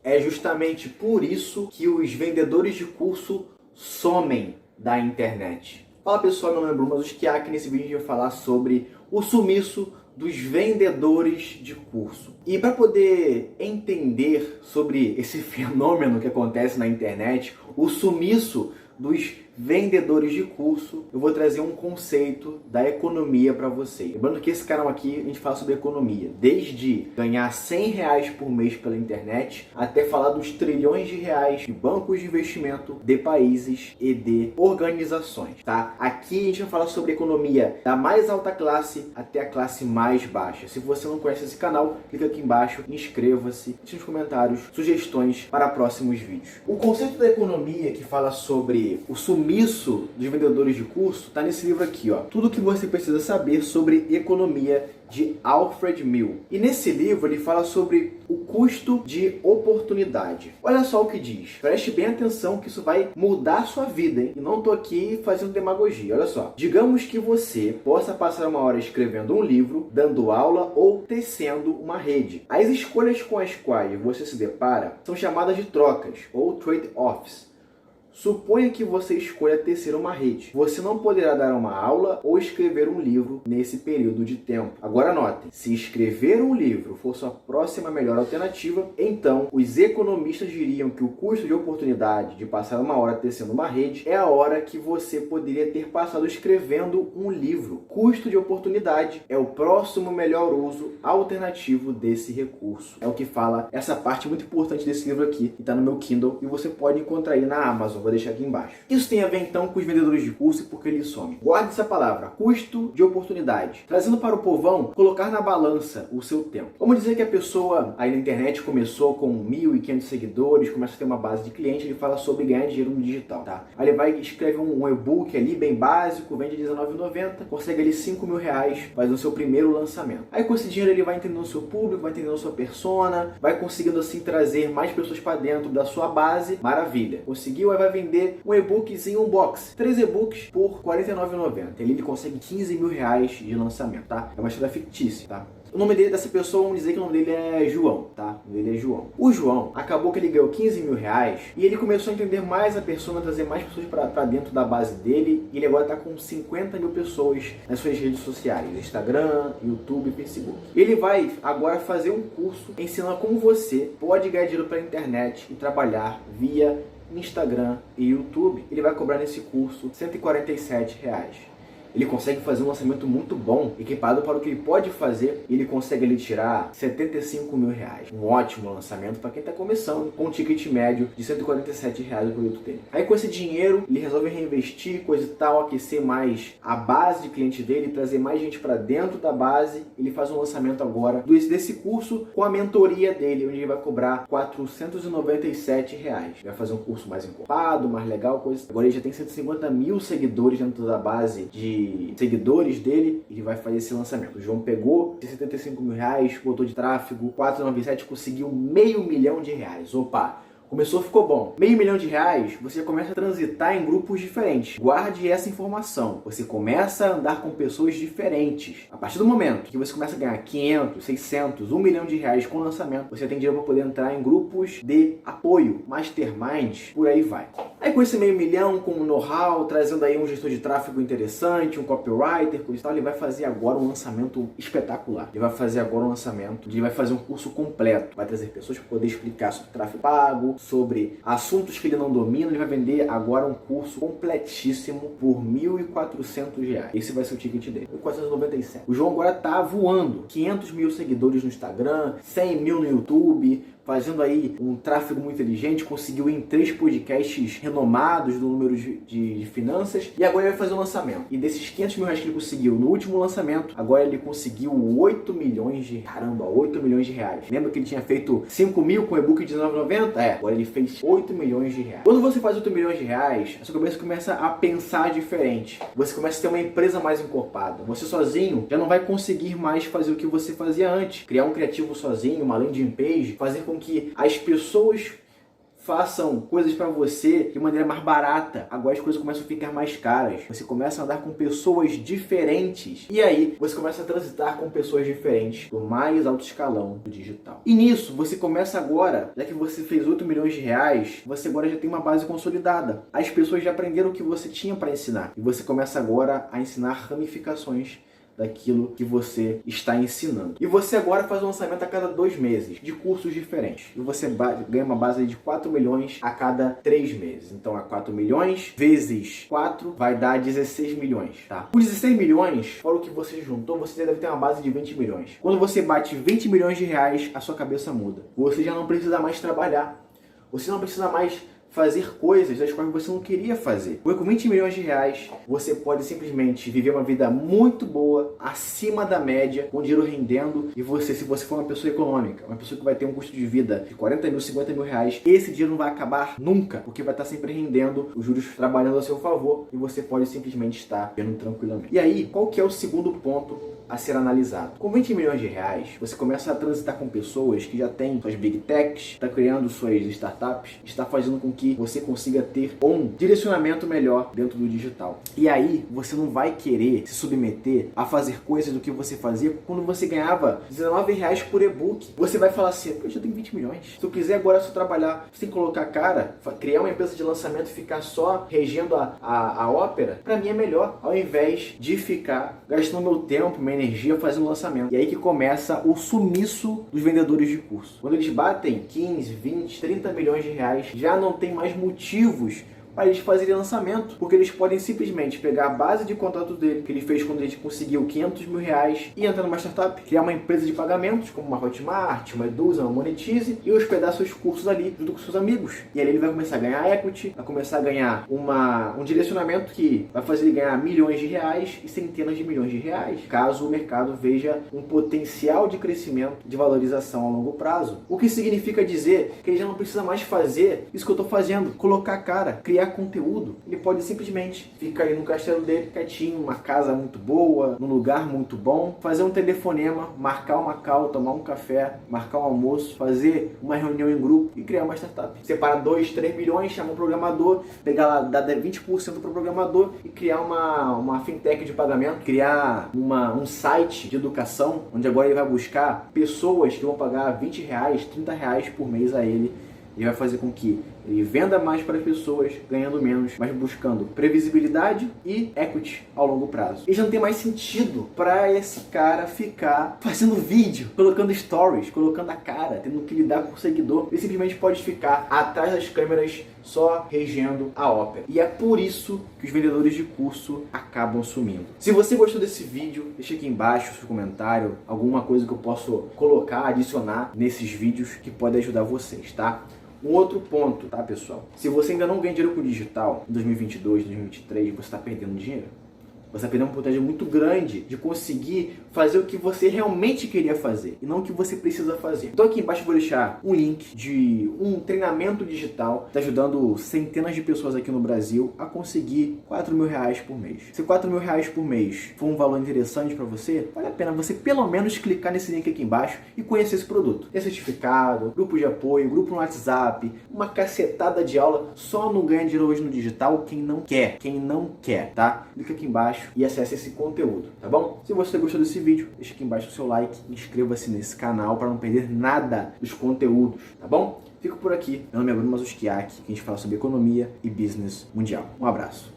É justamente por isso que os vendedores de curso somem da internet. Fala pessoal, meu nome é Bruno Mazuschiak. Nesse vídeo a gente vai falar sobre o sumiço dos vendedores de curso. E para poder entender sobre esse fenômeno que acontece na internet, o sumiço dos vendedores de curso, eu vou trazer um conceito da economia para você. Lembrando que esse canal aqui a gente fala sobre economia, desde ganhar R$100 por mês pela internet, até falar dos trilhões de reais de bancos de investimento de países e de organizações, tá? Aqui a gente vai falar sobre economia da mais alta classe até a classe mais baixa. Se você não conhece esse canal, clica aqui embaixo, inscreva-se, deixe nos comentários sugestões para próximos vídeos. O conceito da economia que fala sobre o sumiço dos vendedores de curso está nesse livro aqui, ó. Tudo o que você precisa saber sobre economia, de Alfred Mill. E nesse livro ele fala sobre o custo de oportunidade. Olha só o que diz. Preste bem atenção que isso vai mudar a sua vida, hein? E não tô aqui fazendo demagogia. Olha só. Digamos que você possa passar uma hora escrevendo um livro, dando aula ou tecendo uma rede. As escolhas com as quais você se depara são chamadas de trocas ou trade-offs. Suponha que você escolha tecer uma rede. Você não poderá dar uma aula ou escrever um livro nesse período de tempo. Agora notem, se escrever um livro for sua próxima melhor alternativa, então os economistas diriam que o custo de oportunidade de passar uma hora tecendo uma rede é a hora que você poderia ter passado escrevendo um livro. Custo de oportunidade é o próximo melhor uso alternativo desse recurso. É o que fala essa parte muito importante desse livro aqui, que está no meu Kindle e você pode encontrar ele na Amazon. Vou deixar aqui embaixo. Isso tem a ver então com os vendedores de curso e por que eles somem. Guarde essa palavra, custo de oportunidade. Trazendo para o povão, colocar na balança o seu tempo. Vamos dizer que a pessoa aí na internet começou com 1.500 seguidores, começa a ter uma base de cliente, ele fala sobre ganhar dinheiro no digital, tá? Aí ele vai e escreve um e-book ali bem básico, vende R$19,90, consegue ali R$5.000, faz o seu primeiro lançamento. Aí com esse dinheiro ele vai entendendo o seu público, vai entendendo a sua persona, vai conseguindo assim trazer mais pessoas para dentro da sua base. Maravilha. Conseguiu, aí vai vender um e-bookzinho, um box. 3 e-books por R$49,90. Ele consegue R$15.000 de lançamento, tá? É uma história fictícia, tá? O nome dele, dessa pessoa, vamos dizer que o nome dele é João, tá? O nome dele é João. O João, acabou que ele ganhou R$15.000 e ele começou a entender mais a persona, trazer mais pessoas para dentro da base dele. E ele agora está com 50 mil pessoas nas suas redes sociais, Instagram, YouTube e Facebook. Ele vai agora fazer um curso ensinando como você pode ganhar dinheiro pela internet e trabalhar via Instagram e YouTube. Ele vai cobrar nesse curso R$147. Ele consegue fazer um lançamento muito bom, equipado para o que ele pode fazer, e ele consegue ali tirar R$75.000. Um ótimo lançamento para quem está começando, com um ticket médio de R$147 o produto dele. Aí com esse dinheiro, ele resolve reinvestir, coisa e tal, aquecer mais a base de cliente dele, trazer mais gente para dentro da base. Ele faz um lançamento agora desse curso com a mentoria dele, onde ele vai cobrar R$497. Ele vai fazer um curso mais encorpado, mais legal, coisa. Agora ele já tem 150 mil seguidores dentro da base de seguidores dele, ele vai fazer esse lançamento. O João pegou R$75.000, botou de tráfego, R$497, conseguiu R$500 mil. Opa! Começou, ficou bom. R$500 mil, você começa a transitar em grupos diferentes. Guarde essa informação. Você começa a andar com pessoas diferentes. A partir do momento que você começa a ganhar 500, 600, R$1 milhão com o lançamento, você tem dinheiro para poder entrar em grupos de apoio, masterminds, por aí vai. Aí com esse R$500 mil, com o know-how, trazendo aí um gestor de tráfego interessante, um copywriter, coisa e tal, ele vai fazer agora um lançamento espetacular. Ele vai fazer agora um lançamento, ele vai fazer um curso completo. Vai trazer pessoas para poder explicar sobre tráfego pago, sobre assuntos que ele não domina. Ele vai vender agora um curso completíssimo por R$1.400. Esse vai ser o ticket dele, R$1.497. O João agora tá voando. 500 mil seguidores no Instagram, 100 mil no YouTube, fazendo aí um tráfego muito inteligente, conseguiu em 3 podcasts renomados do número de finanças, e agora ele vai fazer um lançamento. E desses R$500 mil que ele conseguiu no último lançamento, agora ele conseguiu R$8 milhões. Caramba, R$8 milhões. Lembra que ele tinha feito 5 mil com o e-book de R$19,90? Agora ele fez R$8 milhões. Quando você faz R$8 milhões, a sua cabeça começa a pensar diferente. Você começa a ter uma empresa mais encorpada. Você sozinho já não vai conseguir mais fazer o que você fazia antes. Criar um criativo sozinho, uma landing page, fazer com que as pessoas façam coisas para você de maneira mais barata. Agora as coisas começam a ficar mais caras. Você começa a andar com pessoas diferentes. E aí você começa a transitar com pessoas diferentes do mais alto escalão do digital. E nisso você começa agora, já que você fez 8 milhões de reais, você agora já tem uma base consolidada. As pessoas já aprenderam o que você tinha para ensinar. E você começa agora a ensinar ramificações daquilo que você está ensinando. E você agora faz um lançamento a cada 2 meses, de cursos diferentes. E você ganha uma base de 4 milhões a cada 3 meses. Então, 4 milhões vezes 4 vai dar 16 milhões, tá? Os 16 milhões, fora o que você juntou, você já deve ter uma base de 20 milhões. Quando você bate 20 milhões de reais, a sua cabeça muda. Você já não precisa mais trabalhar. Você não precisa mais fazer coisas das quais você não queria fazer. Porque com 20 milhões de reais, você pode simplesmente viver uma vida muito boa, acima da média, com dinheiro rendendo, e você, se você for uma pessoa econômica, uma pessoa que vai ter um custo de vida de 40 mil, 50 mil reais, esse dinheiro não vai acabar nunca, porque vai estar sempre rendendo, os juros trabalhando a seu favor, e você pode simplesmente estar vivendo tranquilamente. E aí, qual que é o segundo ponto a ser analisado? Com 20 milhões de reais, você começa a transitar com pessoas que já têm suas big techs, está criando suas startups, está fazendo com que você consiga ter um direcionamento melhor dentro do digital. E aí, você não vai querer se submeter a fazer coisas do que você fazia quando você ganhava R$19 por e-book. Você vai falar assim, pô, eu já tenho 20 milhões. Se eu quiser agora só trabalhar sem colocar a cara, criar uma empresa de lançamento e ficar só regendo a ópera, pra mim é melhor, ao invés de ficar gastando meu tempo, minha energia fazendo lançamento. E aí que começa o sumiço dos vendedores de curso. Quando eles batem 15, 20, 30 milhões de reais, já não tem mais motivos para eles fazerem lançamento, porque eles podem simplesmente pegar a base de contrato dele, que ele fez quando ele conseguiu 500 mil reais, e entrar numa startup, criar uma empresa de pagamentos, como uma Hotmart, uma Edusa, uma Monetize, e hospedar seus cursos ali, junto com seus amigos. E ali ele vai começar a ganhar equity, vai começar a ganhar um direcionamento que vai fazer ele ganhar milhões de reais e centenas de milhões de reais, caso o mercado veja um potencial de crescimento, de valorização a longo prazo. O que significa dizer que ele já não precisa mais fazer isso que eu estou fazendo, colocar a cara, criar conteúdo. Ele pode simplesmente ficar aí no castelo dele, quietinho, uma casa muito boa, num lugar muito bom, fazer um telefonema, marcar uma call, tomar um café, marcar um almoço, fazer uma reunião em grupo e criar uma startup. Separa 2, 3 milhões, chama um programador, pegar lá, dá 20% para o programador e criar uma fintech de pagamento, criar um site de educação, onde agora ele vai buscar pessoas que vão pagar 20 reais, 30 reais por mês a ele. E vai fazer com que ele venda mais para as pessoas, ganhando menos, mas buscando previsibilidade e equity ao longo prazo. E já não tem mais sentido para esse cara ficar fazendo vídeo, colocando stories, colocando a cara, tendo que lidar com o seguidor. Ele simplesmente pode ficar atrás das câmeras só regendo a ópera. E é por isso que os vendedores de curso acabam sumindo. Se você gostou desse vídeo, deixa aqui embaixo o seu comentário, alguma coisa que eu posso colocar, adicionar nesses vídeos que pode ajudar vocês, tá? Um outro ponto, tá, pessoal? Se você ainda não ganha dinheiro com o digital em 2022, 2023, você está perdendo dinheiro. Você vai perder uma oportunidade muito grande de conseguir fazer o que você realmente queria fazer e não o que você precisa fazer. Então aqui embaixo eu vou deixar um link de um treinamento digital que está ajudando centenas de pessoas aqui no Brasil a conseguir 4 mil reais por mês. Se 4 mil reais por mês for um valor interessante para você, vale a pena você pelo menos clicar nesse link aqui embaixo e conhecer esse produto. É certificado, grupo de apoio, grupo no WhatsApp, uma cacetada de aula. Só não ganha dinheiro hoje no digital quem não quer, tá? Clica aqui embaixo e acesse esse conteúdo, tá bom? Se você gostou desse vídeo, deixa aqui embaixo o seu like, inscreva-se nesse canal para não perder nada dos conteúdos, tá bom? Fico por aqui, meu nome é Bruno Mazuschiak, que a gente fala sobre economia e business mundial. Um abraço.